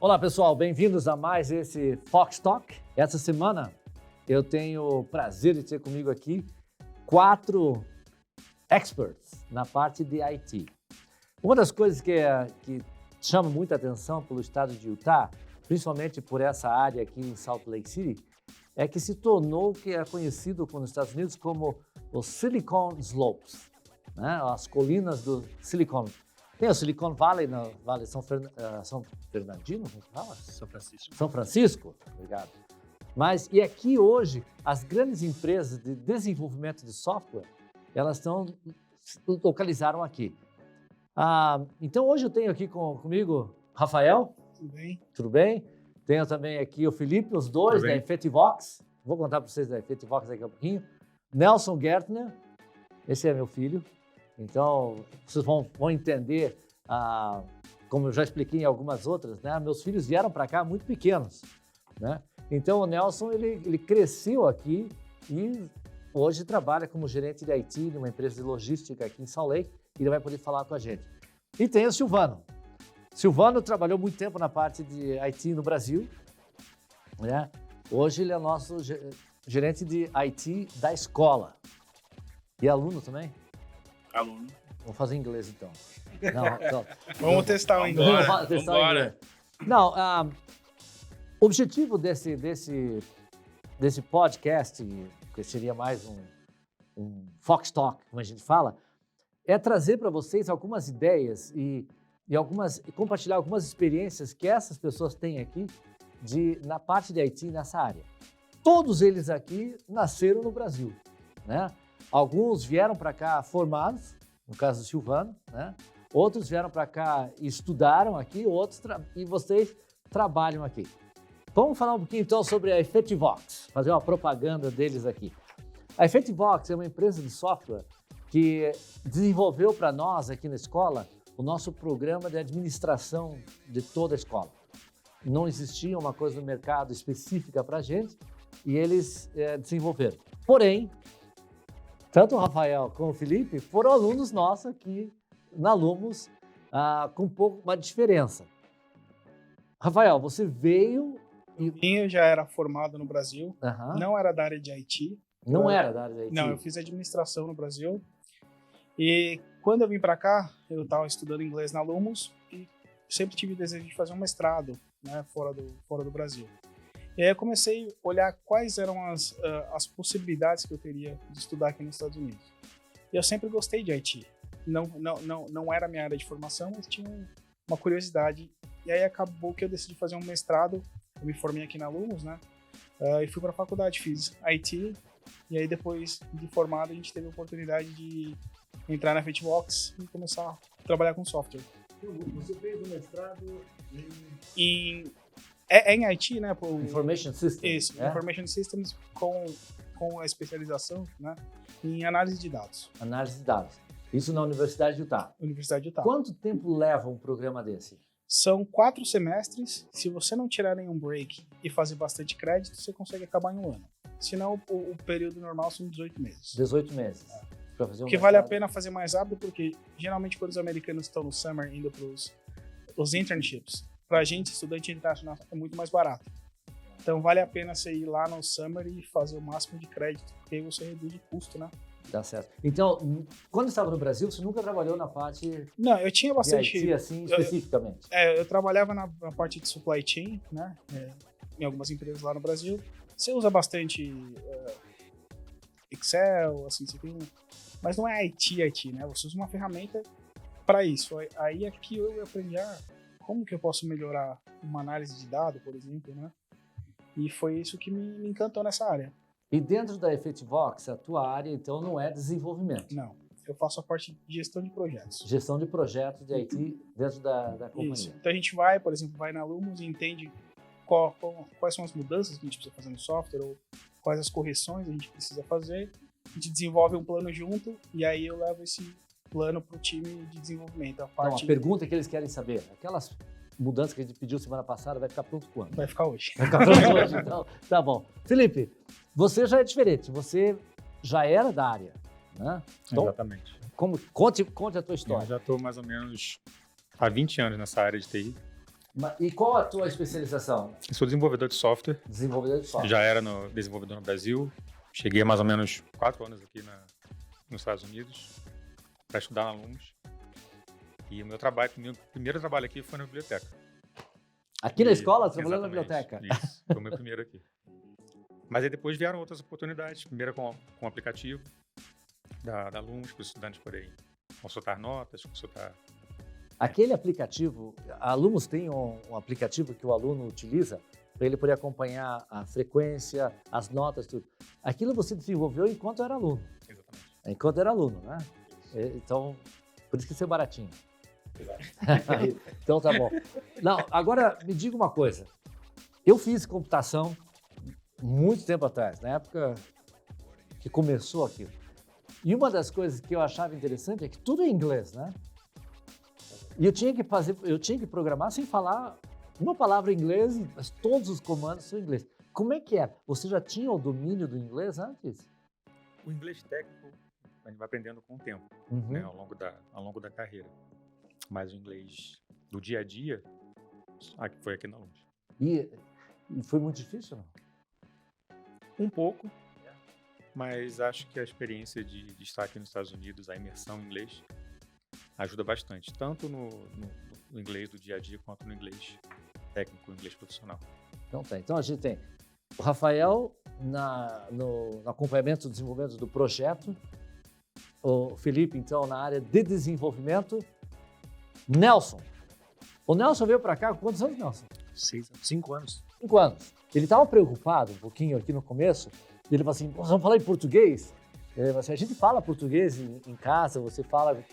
Olá, pessoal, bem-vindos a mais esse Fox Talk. Essa semana eu tenho o prazer de ter comigo aqui 4 experts na parte de IT. Uma das coisas que chama muita atenção pelo estado de Utah, principalmente por essa área aqui em Salt Lake City, é que se tornou o que é conhecido nos Estados Unidos como os Silicon Slopes, né? As colinas do Silicon. Tem o Silicon Valley, no Vale São Fernandino, como fala? São Francisco, obrigado. Mas, e aqui hoje, as grandes empresas de desenvolvimento de software, elas localizaram aqui. Então, hoje eu tenho aqui comigo Rafael. Tudo bem? Tudo bem? Tenho também aqui o Felipe, os dois da Effectivox. Vou contar para vocês da Effectivox daqui a pouquinho. Nelson Gertner, esse é meu filho. Então, vocês vão entender, como eu já expliquei em algumas outras, né? Meus filhos vieram para cá muito pequenos, né? Então, o Nelson, ele cresceu aqui e hoje trabalha como gerente de IT numa empresa de logística aqui em Salt Lake. Ele vai poder falar com a gente. E tem o Silvano. Silvano trabalhou muito tempo na parte de IT no Brasil, né? Hoje ele é nosso gerente de IT da escola. E aluno também? Aluno. Vamos fazer em inglês, então. Não. Vamos testar o inglês. Vamos testar o inglês. Não, o objetivo desse podcast, que seria mais um Fox Talk, como a gente fala, é trazer para vocês algumas ideias e compartilhar algumas experiências que essas pessoas têm aqui na parte de IT nessa área. Todos eles aqui nasceram no Brasil, né? Alguns vieram para cá formados, no caso do Silvano, né? Outros vieram para cá e estudaram aqui, e vocês trabalham aqui. Vamos falar um pouquinho então sobre a Effectivox, fazer uma propaganda deles aqui. A Effectivox é uma empresa de software que desenvolveu para nós aqui na escola o nosso programa de administração de toda a escola. Não existia uma coisa no mercado específica para a gente e eles desenvolveram. Porém, tanto o Rafael como o Felipe foram alunos nossos aqui na Lumos, com um pouco uma diferença. Rafael, você veio... Eu já era formado no Brasil, não era da área de IT. Não era da área de IT? Não, eu fiz administração no Brasil. E quando eu vim para cá, eu estava estudando inglês na Lumos e sempre tive o desejo de fazer um mestrado, né, fora do Brasil. E aí eu comecei a olhar quais eram as possibilidades que eu teria de estudar aqui nos Estados Unidos. E eu sempre gostei de IT. Não era a minha área de formação, mas tinha uma curiosidade. E aí acabou que eu decidi fazer um mestrado. Eu me formei aqui na Lumos, né? E fui para a faculdade, fiz IT. E aí depois de formado a gente teve a oportunidade de entrar na Effectivox e começar a trabalhar com software. Você fez um mestrado em IT, né? Information Systems. Isso, Information Systems com a especialização, né, em análise de dados. Análise de dados. Isso na Universidade de Utah. Universidade de Utah. Quanto tempo leva um programa desse? São 4 semestres. Se você não tirar nenhum break e fazer bastante crédito, você consegue acabar em um ano. Senão, o período normal são 18 meses. 18 meses. Pra fazer porque vale a pena fazer mais rápido, porque geralmente quando os americanos estão no summer indo para os internships, para a gente, estudante internacional, é muito mais barato. Então vale a pena você ir lá no summer e fazer o máximo de crédito, porque aí você reduz o custo, né? Tá certo. Então, quando estava no Brasil, você nunca trabalhou na parte... Não, eu tinha bastante... de IT, assim, especificamente. Eu trabalhava na parte de supply chain, né? Em algumas empresas lá no Brasil. Você usa bastante Excel, assim, você tem mas não é IT, né? Você usa uma ferramenta para isso. Aí aqui eu aprendi como que eu posso melhorar uma análise de dados, por exemplo, né? E foi isso que me encantou nessa área. E dentro da Effectivox, a tua área, então, não é desenvolvimento? Não. Eu faço a parte de gestão de projetos. Gestão de projetos de IT dentro da companhia. Isso. Então a gente por exemplo, vai na Lumos e entende quais são as mudanças que a gente precisa fazer no software, ou quais as correções a gente precisa fazer. A gente desenvolve um plano junto e aí eu levo esse plano para o time de desenvolvimento. Então, a pergunta que eles querem saber, aquelas mudanças que a gente pediu semana passada, vai ficar pronto quando? Vai ficar hoje. Vai ficar pronto hoje, então tá bom. Felipe, você já é diferente, você já era da área, né? Então, exatamente. Conte a tua história. Eu já estou mais ou menos há 20 anos nessa área de TI. E qual a tua especialização? Eu sou desenvolvedor de software. Desenvolvedor de software. Já era desenvolvedor no Brasil. Cheguei há mais ou menos 4 anos aqui nos Estados Unidos para estudar na Lumos. E o meu primeiro trabalho aqui foi na biblioteca. Aqui na escola, trabalhando na biblioteca? Isso, foi o meu primeiro aqui. Mas aí depois vieram outras oportunidades. Primeiro com o aplicativo da Lumos, para os estudantes poderem consultar notas, consultar... Aquele aplicativo, a Lumos tem um aplicativo que o aluno utiliza para ele poder acompanhar a frequência, as notas, tudo. Aquilo você desenvolveu enquanto era aluno. Exatamente. Enquanto era aluno, né? Isso. Então, por isso que isso é baratinho. Exato. Então tá bom. Não, agora me diga uma coisa. Eu fiz computação muito tempo atrás, na época que começou aquilo. E uma das coisas que eu achava interessante é que tudo é inglês, né? E eu tinha que programar sem falar uma palavra em inglês, mas todos os comandos são em inglês. Como é que é? Você já tinha o domínio do inglês antes? O inglês técnico a gente vai aprendendo com o tempo, Uhum. né, ao longo da carreira. Mas o inglês do dia a dia foi aqui na Lumos. E foi muito difícil, não? Um pouco, mas acho que a experiência de estar aqui nos Estados Unidos, a imersão em inglês, ajuda bastante, tanto no inglês do dia a dia, quanto no inglês técnico, no inglês profissional. Então tá. Então a gente tem o Rafael no acompanhamento do desenvolvimento do projeto, o Felipe, então, na área de desenvolvimento, Nelson. O Nelson veio para cá com quantos anos, Nelson? 5 anos. 5 anos. Ele estava preocupado um pouquinho aqui no começo. Ele falou assim, vamos falar em português? Ele falou assim, a gente fala português em casa, você fala...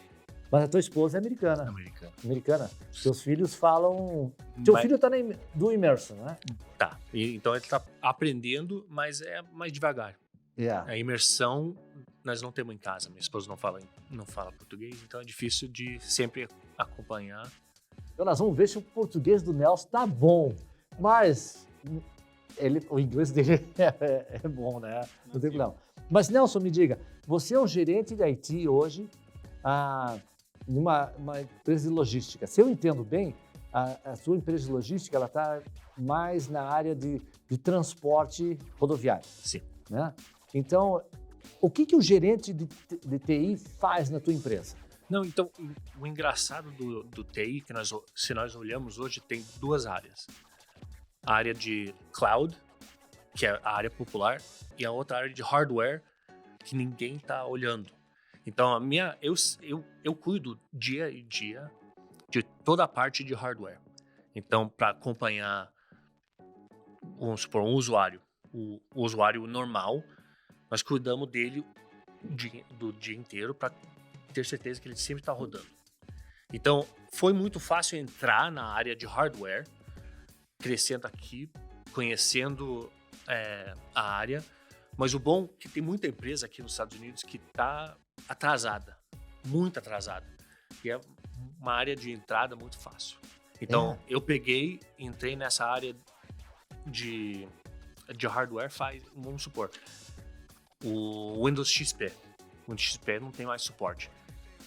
Mas a tua esposa é americana. Americana. Teus filhos falam... Teu filho está do Immersion, né? Tá. Então ele está aprendendo, mas é mais devagar. Yeah. A imersão nós não temos em casa. Minha esposa não fala português, então é difícil de sempre acompanhar. Então nós vamos ver se o português do Nelson tá bom. Mas o inglês dele é bom, né? Não tem problema. Mas Nelson, me diga, você é um gerente de IT hoje numa empresa de logística. Se eu entendo bem, a sua empresa de logística ela está mais na área de transporte rodoviário. Sim. Né? Então, o que o gerente de TI faz na tua empresa? Não, então, o engraçado do TI, que se nós olhamos hoje, tem 2 áreas. A área de cloud, que é a área popular, e a outra área de hardware, que ninguém está olhando. Então, eu cuido dia a dia de toda a parte de hardware. Então, para acompanhar, vamos supor, um usuário, o usuário normal, nós cuidamos dele do dia inteiro para ter certeza que ele sempre está rodando. Então, foi muito fácil entrar na área de hardware, crescendo aqui, conhecendo a área, mas o bom é que tem muita empresa aqui nos Estados Unidos que está atrasada, muito atrasada, e é uma área de entrada muito fácil. Então, eu entrei nessa área de hardware vamos supor, o Windows XP. O Windows XP não tem mais suporte,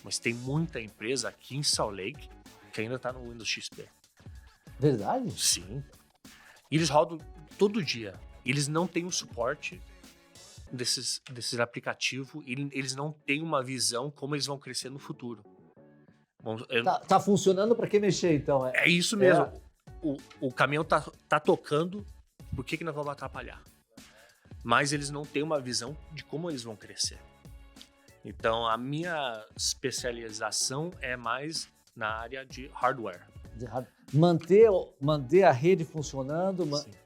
mas tem muita empresa aqui em Salt Lake que ainda está no Windows XP. Verdade? Sim. Eles rodam todo dia. Eles não têm o suporte desses aplicativos, eles não têm uma visão como eles vão crescer no futuro. Tá funcionando para quem mexer, então. É isso mesmo. O caminhão tá tocando, por que nós vamos atrapalhar? Mas eles não têm uma visão de como eles vão crescer. Então, a minha especialização é mais na área de hardware. Manter a rede funcionando,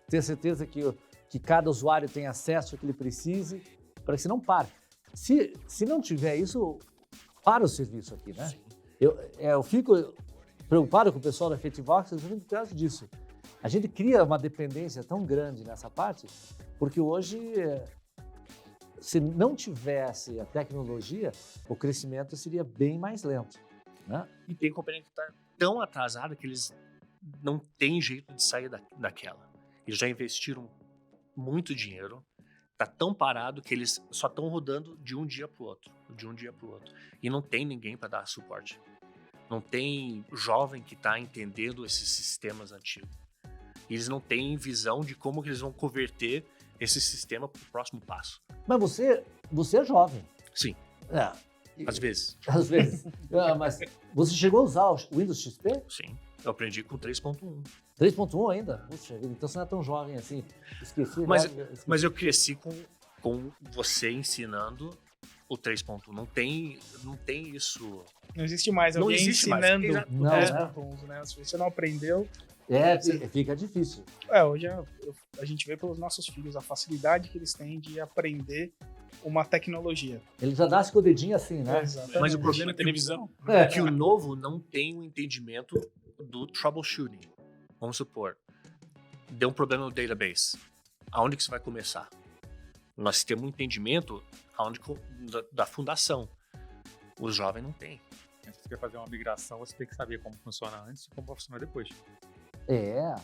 ter certeza que cada usuário tem acesso ao que ele precise, para que você não pare. Se não tiver isso, para o serviço aqui, né? Eu fico preocupado com o pessoal da Effectivevox exatamente por causa disso. A gente cria uma dependência tão grande nessa parte, porque hoje, se não tivesse a tecnologia, o crescimento seria bem mais lento, né? E tem companhia que está tão atrasada que eles não têm jeito de sair daquela. Eles já investiram muito dinheiro, tá tão parado que eles só estão rodando de um dia para o outro, E não tem ninguém para dar suporte. Não tem jovem que está entendendo esses sistemas antigos. Eles não têm visão de como que eles vão converter esse sistema para o próximo passo. Mas você é jovem. Sim, É, às vezes. às vezes. Mas você chegou a usar o Windows XP? Sim, eu aprendi com 3.1. 3.1 ainda? Puxa vida, então você não é tão jovem assim. Esqueci. Mas eu cresci com você ensinando o 3.1. Não tem isso. Não existe mais Não alguém existe mais. ensinando Exato. o Não, 3.11, né? Se você não aprendeu... Fica difícil. Hoje a gente vê pelos nossos filhos a facilidade que eles têm de aprender uma tecnologia. Ele já nasce com o dedinho assim, né? Exatamente. Mas o problema é que televisão. É que o novo não tem o entendimento do troubleshooting. Vamos supor, deu um problema no database. Aonde que você vai começar? Nós temos um entendimento da fundação. Os jovens não têm. Se você quer fazer uma migração, você tem que saber como funciona antes e como vai funcionar depois. É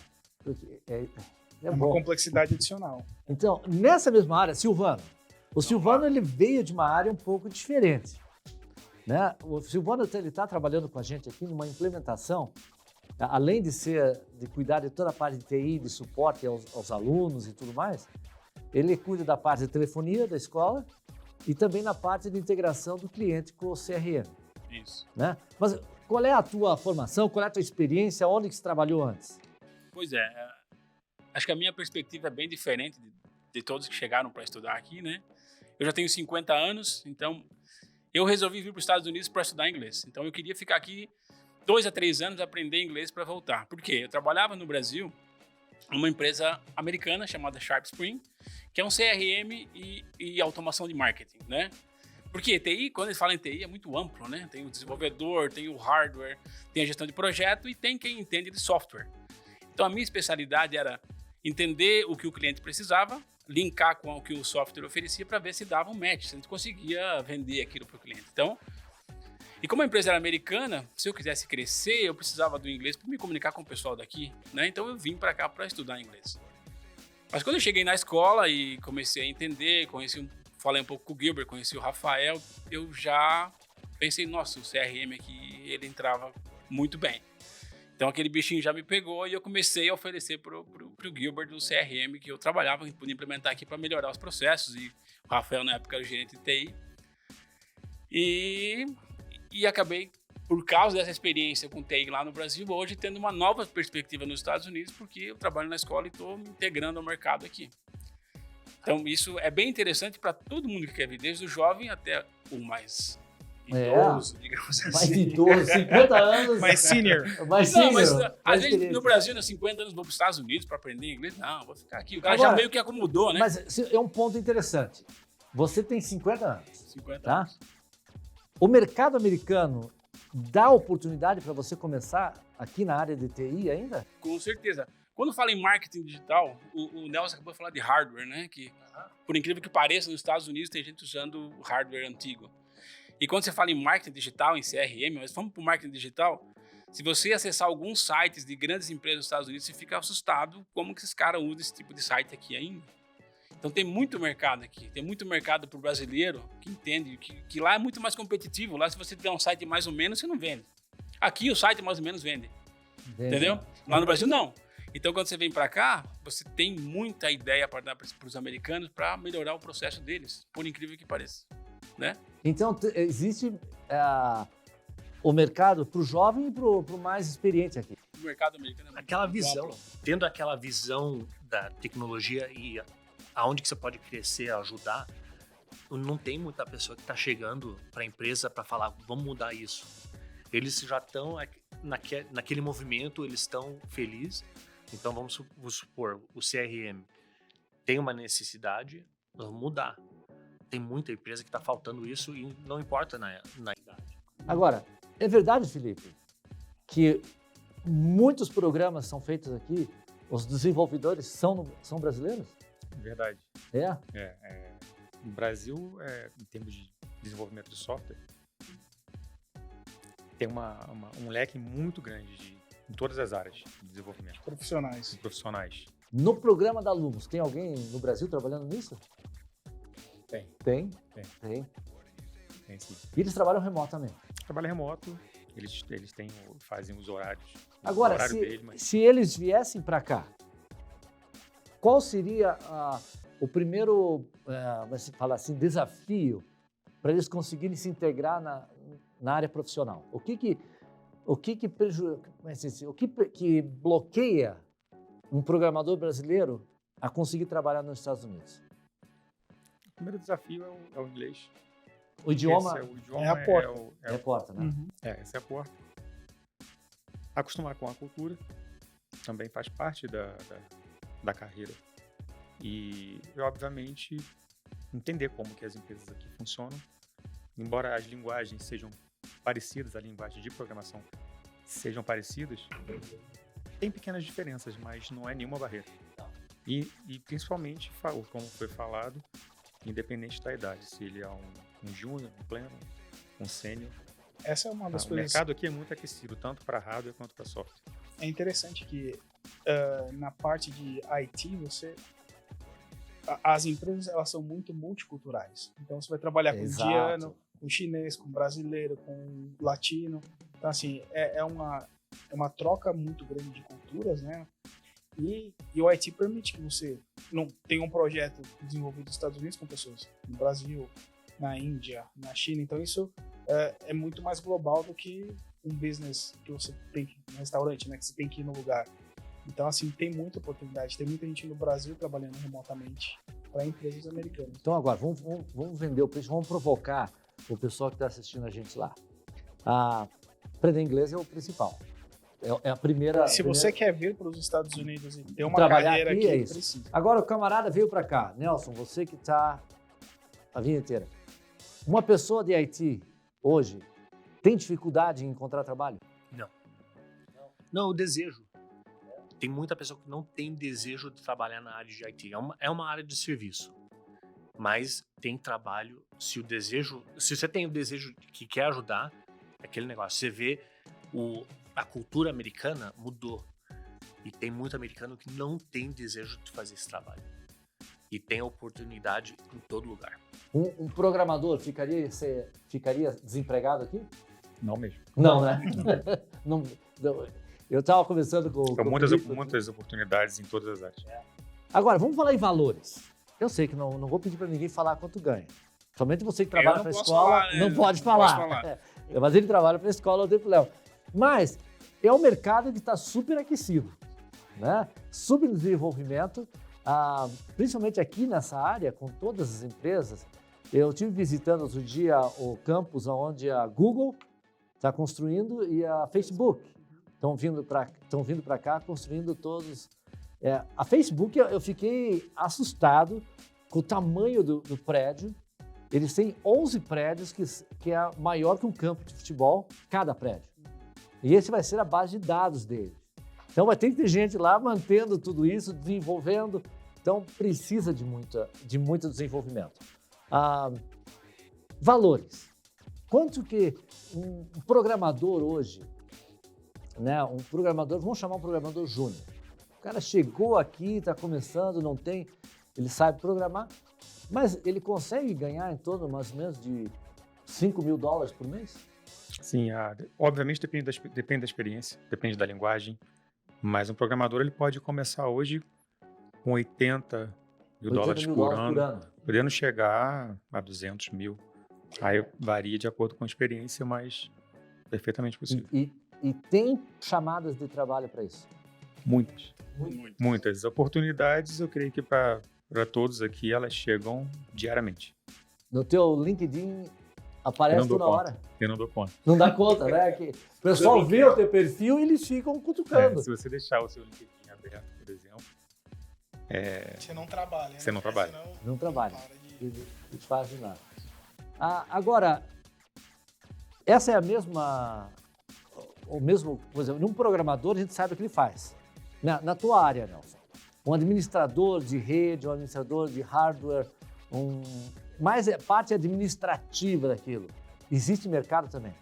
Uma bom. complexidade adicional. Então, nessa mesma área, Silvano. O Silvano ele veio de uma área um pouco diferente. Né? O Silvano ele está trabalhando com a gente aqui numa implementação, além de cuidar de toda a parte de TI, de suporte aos alunos e tudo mais, ele cuida da parte de telefonia da escola e também na parte de integração do cliente com o CRM. Isso. Né? Mas qual é a tua formação, qual é a tua experiência, onde que você trabalhou antes? Pois é, acho que a minha perspectiva é bem diferente de todos que chegaram para estudar aqui, né? Eu já tenho 50 anos, então eu resolvi vir para os Estados Unidos para estudar inglês. Então eu queria ficar aqui 2 a 3 anos aprender inglês para voltar. Por quê? Eu trabalhava no Brasil numa empresa americana chamada Sharp Spring, que é um CRM e automação de marketing, né? Porque TI, quando eles falam em TI, é muito amplo, né? Tem o desenvolvedor, tem o hardware, tem a gestão de projeto e tem quem entende de software. Então a minha especialidade era entender o que o cliente precisava, linkar com o que o software oferecia para ver se dava um match, se a gente conseguia vender aquilo para o cliente. Então, e como a empresa era americana, se eu quisesse crescer, eu precisava do inglês para me comunicar com o pessoal daqui, né? Então eu vim para cá para estudar inglês. Mas quando eu cheguei na escola e comecei a entender, falei um pouco com o Gilbert, conheci o Rafael, eu já pensei, nossa, o CRM aqui, ele entrava muito bem. Então aquele bichinho já me pegou e eu comecei a oferecer pro Gilbert do CRM que eu trabalhava, que podia implementar aqui para melhorar os processos. E o Rafael na época era o gerente de TI. E acabei, por causa dessa experiência com TI lá no Brasil, hoje tendo uma nova perspectiva nos Estados Unidos, porque eu trabalho na escola e estou me integrando ao mercado aqui. Então isso é bem interessante para todo mundo que quer vir, desde o jovem até o mais idoso, digamos assim. Mais idoso, 50 anos. Mais senior. Mais senior. Não, mas às vezes experiência. no Brasil, nos 50 anos, vou para os Estados Unidos para aprender inglês. Não, vou ficar aqui. O cara Agora, já meio que acomodou, né? Mas é um ponto interessante. Você tem 50 anos, 50 tá? anos. O mercado americano dá oportunidade para você começar aqui na área de TI ainda? Com certeza. Quando fala em marketing digital, o Nelson acabou de falar de hardware, né? Que, por incrível que pareça, nos Estados Unidos tem gente usando hardware antigo. E quando você fala em marketing digital, em CRM, mas vamos para o marketing digital, se você acessar alguns sites de grandes empresas nos Estados Unidos, você fica assustado como que esses caras usam esse tipo de site aqui ainda. Então tem muito mercado aqui, tem muito mercado para o brasileiro que entende que lá é muito mais competitivo. Lá se você tiver um site mais ou menos, você não vende. Aqui o site mais ou menos vende, entendeu? Lá no Brasil não. Então quando você vem para cá, você tem muita ideia para dar para os americanos para melhorar o processo deles, por incrível que pareça, né? Então existe o mercado para o jovem e para o mais experiente aqui. O mercado americano é muito Aquela amplo. visão, tendo aquela visão da tecnologia e aonde que você pode crescer, ajudar, não tem muita pessoa que está chegando para a empresa para falar, vamos mudar isso. Eles já estão naquele movimento, eles estão felizes. Então vamos supor, o CRM tem uma necessidade, vamos mudar. Tem muita empresa que está faltando isso e não importa na idade. Agora, é verdade, Felipe, que muitos programas são feitos aqui, os desenvolvedores são brasileiros? Verdade. É? No Brasil, em termos de desenvolvimento de software, tem um leque muito grande em todas as áreas de desenvolvimento. Profissionais. Profissionais. No programa da Lumos, tem alguém no Brasil trabalhando nisso? Tem. Tem? Tem. Tem. Tem sim. E eles trabalham remotamente? Trabalho remoto Eles fazem os horários. Agora, o horário dele, mas se eles viessem para cá, qual seria o primeiro, você fala assim, desafio para eles conseguirem se integrar na área profissional? O que bloqueia um programador brasileiro a conseguir trabalhar nos Estados Unidos? o primeiro desafio é o inglês. O idioma é a porta. é a porta, né? Uhum. Essa é a porta. Acostumar com a cultura também faz parte da carreira. E, obviamente, entender como que as empresas aqui funcionam. Embora as linguagens sejam parecidas, a linguagem de programação sejam parecidas, tem pequenas diferenças, mas não é nenhuma barreira. E principalmente, como foi falado, independente da idade, se ele é um júnior, um pleno, um sênior. Essa é uma das O coisas. mercado aqui é muito aquecido, tanto para hardware quanto para software. É interessante que na parte de IT, as empresas elas são muito multiculturais. Então você vai trabalhar com Exato. indiano, com chinês, com brasileiro, com latino. Então assim, é uma troca muito grande de culturas, né? E o IT permite que você não tenha um projeto desenvolvido nos Estados Unidos com pessoas no Brasil, na Índia, na China. Então isso é muito mais global do que um business que você tem que ir no restaurante, né? Que você tem que ir no lugar. Então, assim, tem muita oportunidade. Tem muita gente no Brasil trabalhando remotamente para empresas americanas. Então agora, vamos vender o peixe, vamos provocar o pessoal que está assistindo a gente lá. Aprender inglês é o principal. É a primeira... Se você quer vir para os Estados Unidos e ter uma Trabalhar carreira aqui, aqui, é isso. precisa. Agora o camarada veio para cá. Nelson, você que está a vida inteira. Uma pessoa de IT hoje tem dificuldade em encontrar trabalho? Não, o desejo. Tem muita pessoa que não tem desejo de trabalhar na área de IT. É uma área de serviço. Mas tem trabalho, se você tem o desejo que quer ajudar, é aquele negócio. Você vê a cultura americana mudou. E tem muito americano que não tem desejo de fazer esse trabalho. E tem oportunidade em todo lugar. Um programador ficaria desempregado aqui? Não mesmo. Não, né? Não, eu estava conversando com São o muitas oportunidades em todas as áreas. Agora, vamos falar em valores. Eu sei que não vou pedir para ninguém falar quanto ganha. Somente você que trabalha não para a posso escola falar, né? não pode Não posso falar. falar. Mas ele trabalha para a escola, não tem problema. Mas é um mercado que está super aquecido, né? Super desenvolvimento, principalmente aqui nessa área, com todas as empresas. Eu estive visitando outro dia o campus onde a Google está construindo e a Facebook estão vindo para cá construindo todos. A Facebook, eu fiquei assustado com o tamanho do prédio. Eles têm 11 prédios, que é maior que um campo de futebol, cada prédio. E esse vai ser a base de dados deles. Então vai ter que ter gente lá mantendo tudo isso, desenvolvendo. Então precisa de muito desenvolvimento. Valores. Quanto que um programador hoje, né, vamos chamar um programador júnior. O cara chegou aqui, está começando, ele sabe programar, mas ele consegue ganhar em torno mais ou menos de $5.000 por mês? Sim, obviamente depende da experiência, depende da linguagem, mas um programador ele pode começar hoje com $80 mil por ano, podendo chegar a 200 mil. Aí varia de acordo com a experiência, mas perfeitamente possível. E tem chamadas de trabalho para isso? Muitas oportunidades, eu creio que para todos aqui elas chegam diariamente. No teu LinkedIn aparece toda hora. Eu não dou conta. Não dá conta, né? Que o pessoal vê o teu perfil e eles ficam cutucando. Se você deixar o seu LinkedIn aberto, por exemplo, Você não trabalha. Você não trabalha. Senão Não trabalha. para de- Não faz nada. Agora, essa é o mesmo, por exemplo, num programador a gente sabe o que ele faz. Na tua área, Nelson, um administrador de rede, um administrador de hardware, mais parte administrativa daquilo. Existe mercado também?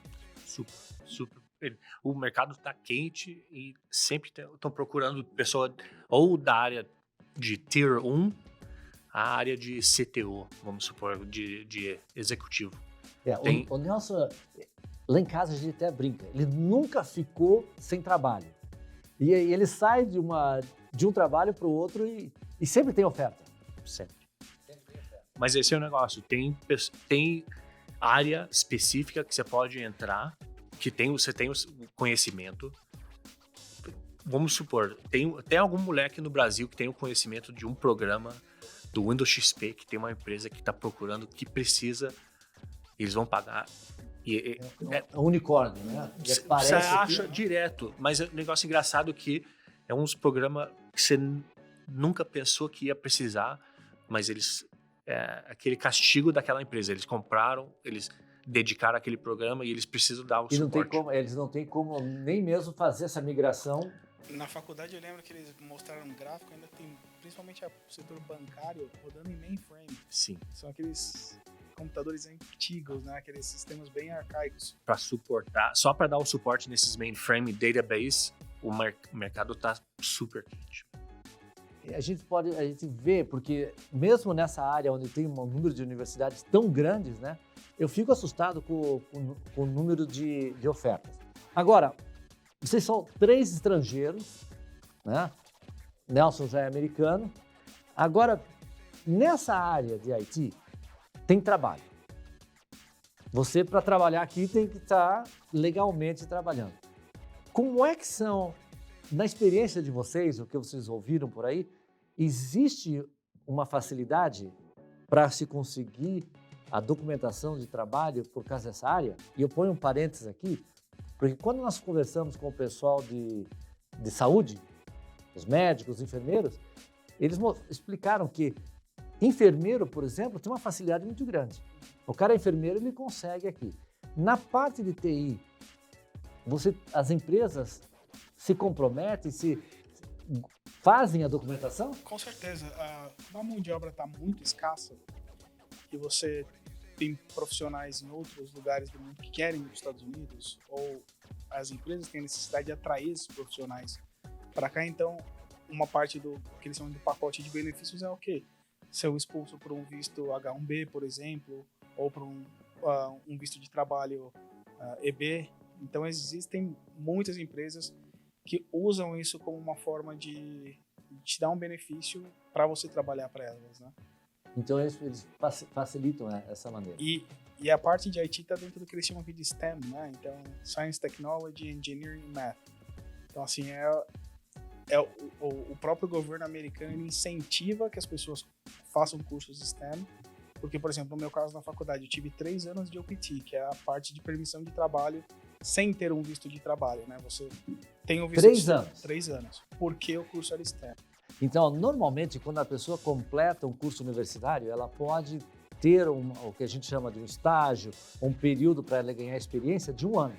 Super. O mercado está quente e sempre estão procurando pessoa ou da área de Tier 1, a área de CTO, vamos supor, de executivo. O Nelson, lá em casa a gente até brinca, ele nunca ficou sem trabalho. E aí ele sai de um trabalho para o outro e sempre tem oferta. Sempre. Mas esse é o negócio. Tem área específica que você pode entrar, que você tem o conhecimento. Vamos supor, tem algum moleque no Brasil que tem o conhecimento de um programa do Windows XP, que tem uma empresa que está procurando, que precisa, eles vão pagar. É um unicórnio, né? Você acha direto, mas é um negócio engraçado que é uns programas que você nunca pensou que ia precisar, mas eles aquele castigo daquela empresa, eles compraram, eles dedicaram aquele programa e eles precisam dar o suporte. Eles não têm como nem mesmo fazer essa migração. Na faculdade eu lembro que eles mostraram um gráfico, ainda tem principalmente o setor bancário rodando em mainframe. Sim. São aqueles computadores antigos, né? Aqueles sistemas bem arcaicos. Para suportar, só para dar o suporte nesses mainframe database, o mercado está super quente. A gente vê, porque mesmo nessa área onde tem um número de universidades tão grandes, né? Eu fico assustado com o número de ofertas. Agora, vocês são 3 estrangeiros, né? Nelson já é americano. Agora, nessa área de IT, tem trabalho. Você, para trabalhar aqui, tem que estar legalmente trabalhando. Como é que são, na experiência de vocês, o que vocês ouviram por aí, existe uma facilidade para se conseguir a documentação de trabalho por causa dessa área? E eu ponho um parênteses aqui, porque quando nós conversamos com o pessoal de saúde, os médicos, os enfermeiros, eles explicaram que enfermeiro, por exemplo, tem uma facilidade muito grande. O cara é enfermeiro, ele consegue aqui. Na parte de TI, as empresas se comprometem, fazem a documentação? Com certeza. A mão de obra está muito escassa e você tem profissionais em outros lugares do mundo que querem ir para os Estados Unidos, ou as empresas têm necessidade de atrair esses profissionais para cá. Então, uma parte do que eles chamam de pacote de benefícios é o quê? Ser expulso por um visto H1B, por exemplo, ou por um visto de trabalho EB. Então, existem muitas empresas que usam isso como uma forma de te dar um benefício para você trabalhar para elas, né? Então, eles facilitam essa maneira. E a parte de IT está dentro do que eles chamam aqui de STEM, né? Então, Science, Technology, Engineering e Math. Então, assim, o próprio governo americano incentiva que as pessoas façam cursos STEM, porque, por exemplo, no meu caso na faculdade, eu tive 3 anos de OPT, que é a parte de permissão de trabalho sem ter um visto de trabalho, né? Você tem um visto 3 anos? 3 anos, porque o curso era STEM. Então, normalmente, quando a pessoa completa um curso universitário, ela pode ter o que a gente chama de um estágio, um período para ela ganhar experiência de 1 ano.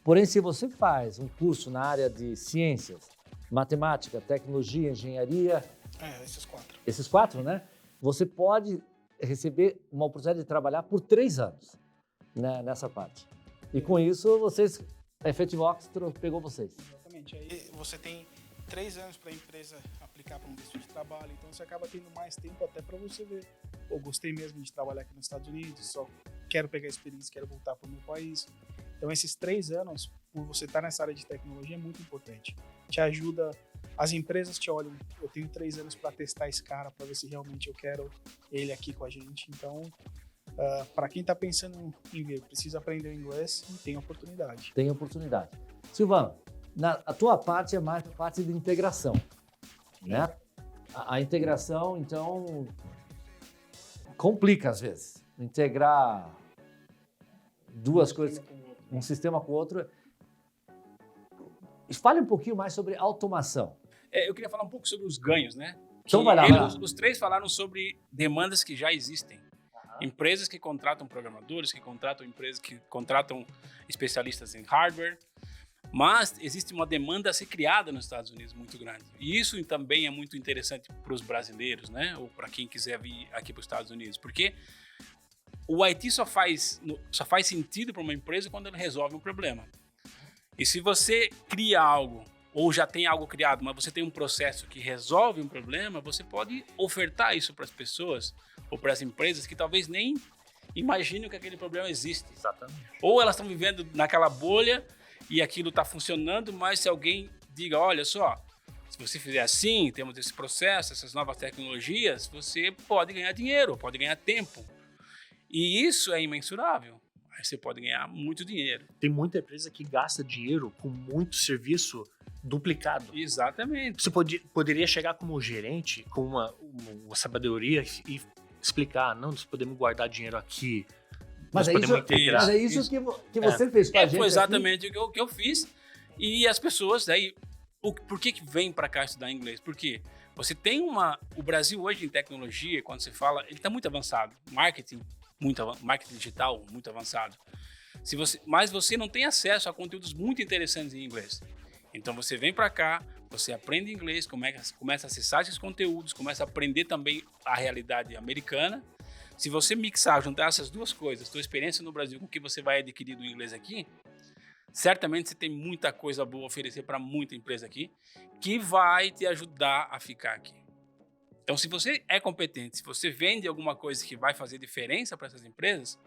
Porém, se você faz um curso na área de ciências, matemática, tecnologia, engenharia... esses 4. Esses 4, né? Você pode receber uma oportunidade de trabalhar por 3 anos, né, nessa parte. E com isso, a Effectvox pegou vocês. Exatamente. Aí você tem 3 anos para a empresa aplicar para um visto de trabalho, então você acaba tendo mais tempo até para você ver. Eu gostei mesmo de trabalhar aqui nos Estados Unidos, só quero pegar a experiência, quero voltar para o meu país. Então, esses 3 anos, por você estar nessa área de tecnologia, é muito importante. Te ajuda, as empresas te olham, eu tenho 3 anos para testar esse cara, para ver se realmente eu quero ele aqui com a gente. Então, para quem está pensando em vir, precisa aprender inglês e tem oportunidade. Tem oportunidade. Silvano, a tua parte é mais a parte de integração, né? A integração, então, complica às vezes. Integrar 2 coisas, um sistema com o outro. Fale um pouquinho mais sobre automação. Eu queria falar um pouco sobre os ganhos, né? Então vai lá. Os 3 falaram sobre demandas que já existem. Empresas que contratam programadores, que contratam empresas que contratam especialistas em hardware. Mas existe uma demanda a ser criada nos Estados Unidos muito grande. E isso também é muito interessante para os brasileiros, né? Ou para quem quiser vir aqui para os Estados Unidos. Porque o IT só faz sentido para uma empresa quando ela resolve um problema. E se você cria algo, ou já tem algo criado, mas você tem um processo que resolve um problema, você pode ofertar isso para as pessoas ou para as empresas que talvez nem imaginem que aquele problema existe. Exatamente. Ou elas estão vivendo naquela bolha e aquilo está funcionando, mas se alguém diga, olha só, se você fizer assim, temos esse processo, essas novas tecnologias, você pode ganhar dinheiro, pode ganhar tempo. E isso é imensurável. Aí você pode ganhar muito dinheiro. Tem muita empresa que gasta dinheiro com muito serviço duplicado. Exatamente. Você poderia chegar como gerente com uma sabedoria e explicar, não, nós podemos guardar dinheiro aqui, Mas nós é podemos isso, integrar. mas é isso que você fez com a gente. Foi aqui. exatamente o que eu fiz. E as pessoas, daí, por que vem para cá estudar inglês? Porque você tem o Brasil hoje em tecnologia, quando você fala, ele está muito avançado. Marketing digital muito avançado. Mas você não tem acesso a conteúdos muito interessantes em inglês. Então você vem para cá, você aprende inglês, começa a acessar esses conteúdos, começa a aprender também a realidade americana. Se você juntar essas duas coisas, sua experiência no Brasil com o que você vai adquirir do inglês aqui, certamente você tem muita coisa boa a oferecer para muita empresa aqui, que vai te ajudar a ficar aqui. Então, se você é competente, se você vende alguma coisa que vai fazer diferença para essas empresas,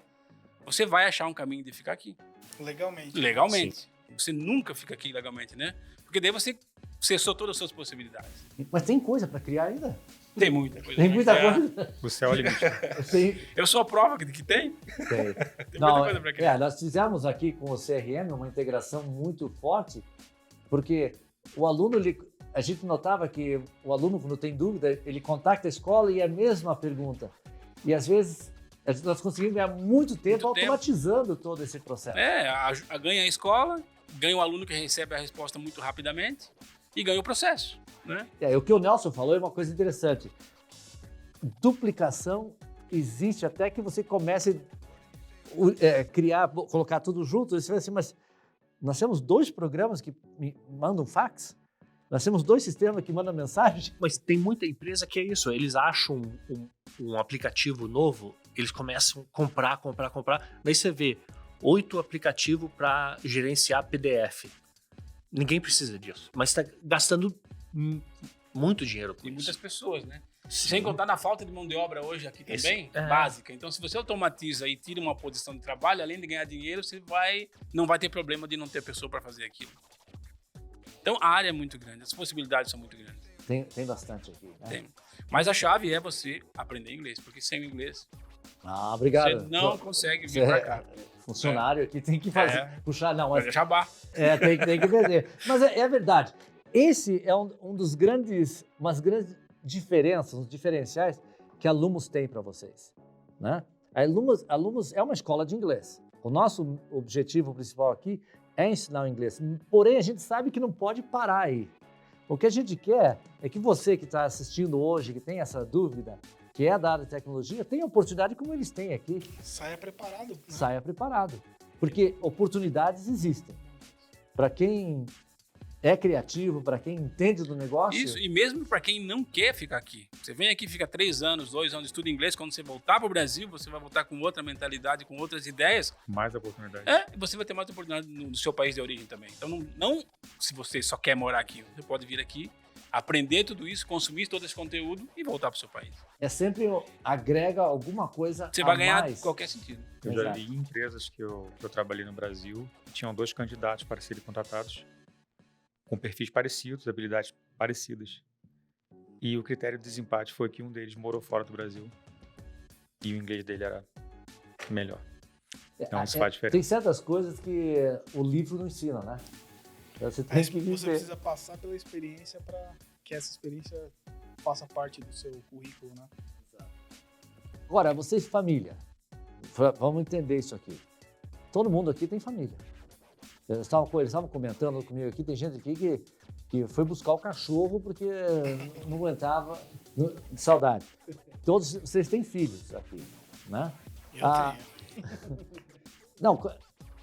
você vai achar um caminho de ficar aqui. Legalmente. Sim. Você nunca fica aqui legalmente, né? Porque daí você cessou todas as suas possibilidades. Mas tem coisa para criar ainda? Tem muita coisa. Tem muita coisa. O céu é o limite. Eu sou a prova de que tem. Tem. Tem muita coisa para criar. Nós fizemos aqui com o CRM uma integração muito forte, porque o aluno, a gente notava que o aluno, quando tem dúvida, ele contacta a escola e é a mesma pergunta. E às vezes nós conseguimos ganhar muito tempo automatizando todo esse processo. Ganha a escola, ganha o aluno que recebe a resposta muito rapidamente e ganha o processo, né? O que o Nelson falou é uma coisa interessante. Duplicação existe até que você comece a criar, colocar tudo junto. Você vai assim, mas nós temos 2 programas que me mandam fax? Nós temos 2 sistemas que mandam mensagem? Mas tem muita empresa que é isso, eles acham um aplicativo novo, eles começam a comprar, daí você vê 8 aplicativos para gerenciar PDF. Ninguém precisa disso, mas está gastando muito dinheiro com E isso. muitas pessoas, né? Sim. Sem contar na falta de mão de obra hoje aqui também, básica. Então, se você automatiza e tira uma posição de trabalho, além de ganhar dinheiro, você não vai ter problema de não ter pessoa para fazer aquilo. Então, a área é muito grande, as possibilidades são muito grandes. Tem bastante aqui, né? Tem. Mas a chave é você aprender inglês, porque sem o inglês, Obrigado. você não consegue vir para cá. Funcionário aqui tem que fazer, puxar, não, mas Jabá. tem que vender. Mas é verdade. Esse é umas grandes diferenças, uns diferenciais que a Lumos tem para vocês, né? A Lumos é uma escola de inglês. O nosso objetivo principal aqui é ensinar o inglês. Porém, a gente sabe que não pode parar aí. O que a gente quer é que você que está assistindo hoje, que tem essa dúvida, que é da área de tecnologia, tenha oportunidade como eles têm aqui. Saia preparado. Né? Saia preparado. Porque oportunidades existem. Para quem é criativo, para quem entende do negócio. Isso, e mesmo para quem não quer ficar aqui. Você vem aqui, fica 3 anos, 2 anos, estuda inglês, quando você voltar para o Brasil, você vai voltar com outra mentalidade, com outras ideias. Mais oportunidade. E você vai ter mais oportunidade no seu país de origem também. Então, não se você só quer morar aqui, você pode vir aqui, aprender tudo isso, consumir todo esse conteúdo e voltar para o seu país. É sempre agrega alguma coisa Você vai ganhar mais. em qualquer sentido. Eu já li em empresas que eu trabalhei no Brasil, que tinham 2 candidatos para serem contratados, com perfis parecidos, habilidades parecidas. E o critério de desempate foi que um deles morou fora do Brasil e o inglês dele era melhor. Então isso faz diferença. Tem certas coisas que o livro não ensina, né? Você tem que viver. Você precisa passar pela experiência para que essa experiência faça parte do seu currículo, né? Agora, vocês família. Vamos entender isso aqui. Todo mundo aqui tem família. Eles estavam comentando comigo aqui, tem gente aqui que foi buscar o cachorro porque não aguentava de saudade. Todos vocês têm filhos aqui, né? Eu tenho. Não,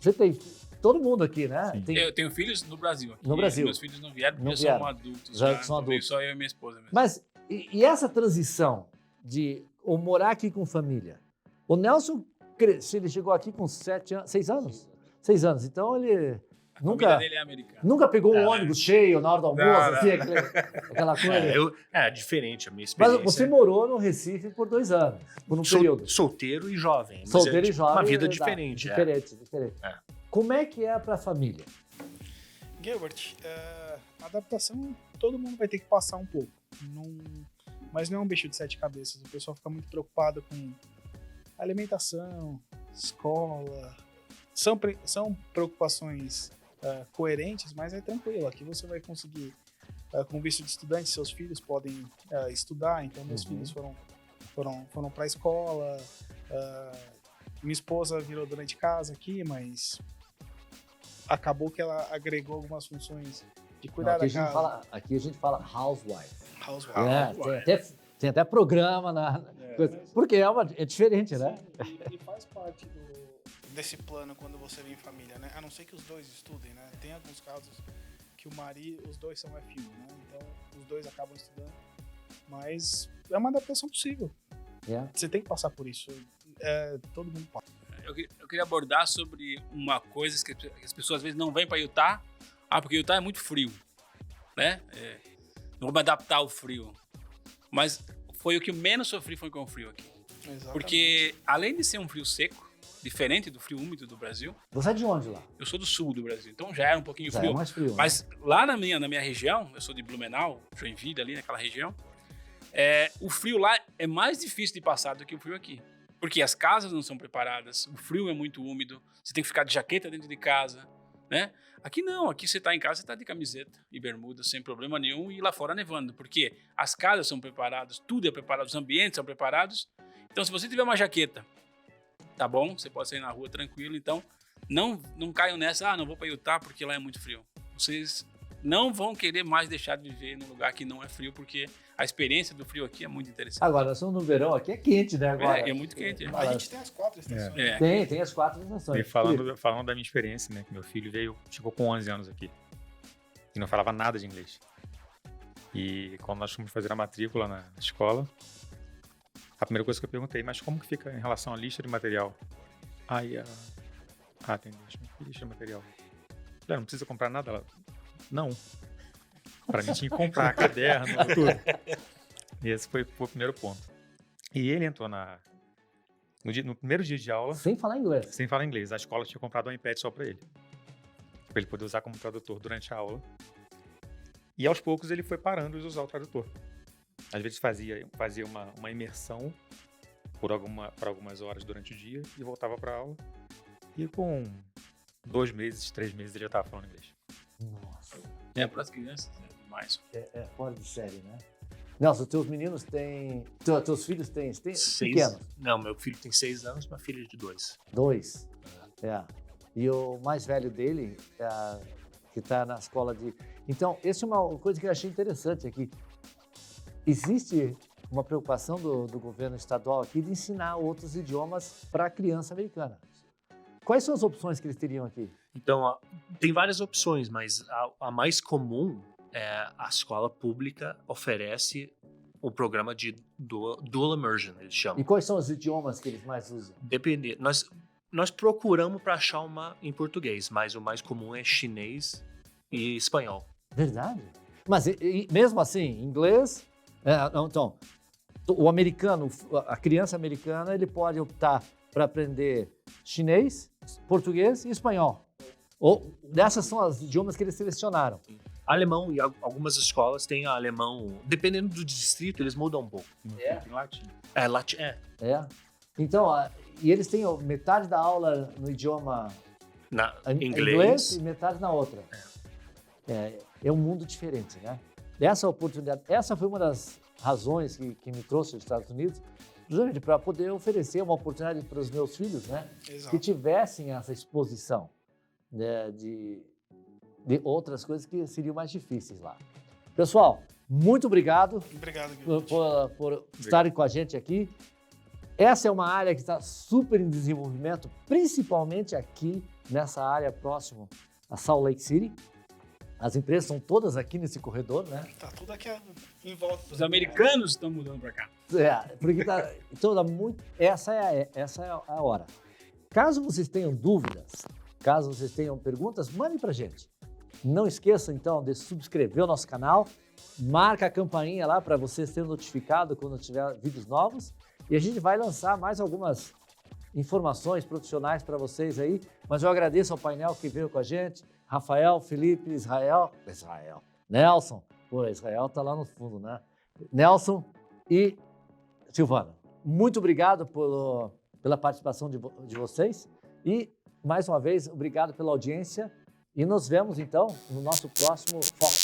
você tem todo mundo aqui, né? Eu tenho filhos no Brasil aqui. No Brasil. Meus filhos não vieram porque Não são adultos. Já são adultos. Só eu e minha esposa mesmo. Mas e essa transição de morar aqui com família? O Nelson, ele chegou aqui com 6 anos? 6 anos. Então, ele A família dele é americana. Nunca pegou um ônibus cheio na hora do almoço, Não, não. assim, aquela coisa. É diferente a minha experiência. Mas você morou no Recife por 2 anos, por um período. Solteiro e jovem. mas Solteiro e jovem. Uma vida dá, diferente. Diferente. É. Como é que é para a família? Gilbert, a adaptação todo mundo vai ter que passar um pouco. Mas não é um bicho de 7 cabeças. O pessoal fica muito preocupado com alimentação, escola. São preocupações coerentes, mas é tranquilo. Aqui você vai conseguir, com visto de estudante, seus filhos podem estudar. Então, meus filhos foram para a escola. Minha esposa virou dona de casa aqui, mas acabou que ela agregou algumas funções de cuidar da casa. Aqui a gente fala housewife. Housewife. Tem até programa na coisa. Porque é diferente, né? E faz parte desse plano quando você vem em família, né? A não ser que os dois estudem, né? Tem alguns casos que os dois são F1, né? Então, os dois acabam estudando. Mas é uma adaptação possível. Você tem que passar por isso. Todo mundo passa. Eu queria abordar sobre uma coisa que as pessoas às vezes não vêm para Utah. Porque Utah é muito frio, né? Não vou me adaptar ao frio. Mas foi o que menos sofri foi com o frio aqui. Exatamente. Porque além de ser um frio seco, diferente do frio úmido do Brasil. Você é de onde lá? Eu sou do sul do Brasil, então já era um pouquinho Já frio. é mais frio, Mas lá na minha região, eu sou de Blumenau, Joinville, ali naquela região, o frio lá é mais difícil de passar do que o frio aqui. Porque as casas não são preparadas, o frio é muito úmido, você tem que ficar de jaqueta dentro de casa, né? Aqui não, aqui você está em casa, você está de camiseta e bermuda sem problema nenhum e lá fora nevando, porque as casas são preparadas, tudo é preparado, os ambientes são preparados. Então, se você tiver uma jaqueta, tá bom, você pode sair na rua tranquilo. Então, não caiam nessa, não vou para Utah porque lá é muito frio. Vocês não vão querer mais deixar de viver num lugar que não é frio, porque a experiência do frio aqui é muito interessante. Agora, nós estamos no verão, aqui é quente, né? Agora. É muito quente. A gente tem as 4 estações. Tem as 4 estações. E falando da minha experiência, né? Que meu filho chegou com 11 anos aqui. E não falava nada de inglês. E quando nós fomos fazer a matrícula na escola, a primeira coisa que eu perguntei, mas como que fica em relação à lista de material? Aí tem lista de material. Não precisa comprar nada? Ela, não. Pra mim tinha que comprar caderno, tudo. E esse foi o primeiro ponto. E ele entrou no primeiro dia de aula... Sem falar inglês. Sem falar inglês. A escola tinha comprado um iPad só pra ele. Pra ele poder usar como tradutor durante a aula. E aos poucos ele foi parando de usar o tradutor. Às vezes fazia uma imersão por algumas horas durante o dia e voltava pra aula. E com 2 meses, 3 meses ele já estava falando inglês. Nossa. Para as crianças, mais. É fora de série, né? Nelson, teus meninos têm... Teus filhos têm 6 pequenos? Não, meu filho tem 6 anos, minha filha é de 2. 2. E o mais velho dele, que está na escola de... Então, essa é uma coisa que eu achei interessante aqui. Existe uma preocupação do governo estadual aqui de ensinar outros idiomas para a criança americana. Quais são as opções que eles teriam aqui? Então, tem várias opções, mas a mais comum é a escola pública oferece o programa de Dual Immersion, eles chamam. E quais são os idiomas que eles mais usam? Depende. Nós procuramos para achar uma em português, mas o mais comum é chinês e espanhol. Verdade? Mas mesmo assim, inglês... então, o americano, a criança americana, ele pode optar para aprender chinês, português e espanhol. Essas são os idiomas que eles selecionaram. Alemão, e algumas escolas têm alemão, dependendo do distrito, eles mudam um pouco. Tem latim. Latim. Então, e eles têm metade da aula no idioma inglês e metade na outra. É um mundo diferente, né? Essa oportunidade, essa foi uma das razões que me trouxe aos Estados Unidos, justamente para poder oferecer uma oportunidade para os meus filhos, né? Exato. Que tivessem essa exposição, né, de outras coisas que seriam mais difíceis lá. Pessoal, muito obrigado, por estarem com a gente aqui. Essa é uma área que está super em desenvolvimento, principalmente aqui nessa área próxima a Salt Lake City. As empresas são todas aqui nesse corredor, né? Tá tudo aqui em volta. Os americanos estão mudando para cá. Porque essa é a hora. Caso vocês tenham dúvidas, Caso vocês tenham perguntas, mandem para a gente. Não esqueçam, então, de subscrever o nosso canal, marca a campainha lá para você ser notificado quando tiver vídeos novos. E a gente vai lançar mais algumas informações profissionais para vocês aí. Mas eu agradeço ao painel que veio com a gente. Rafael, Felipe, Israel, Nelson. Pô, Israel está lá no fundo, né? Nelson e Silvana. Muito obrigado pela participação de vocês. E, mais uma vez, obrigado pela audiência. E nos vemos, então, no nosso próximo Foco.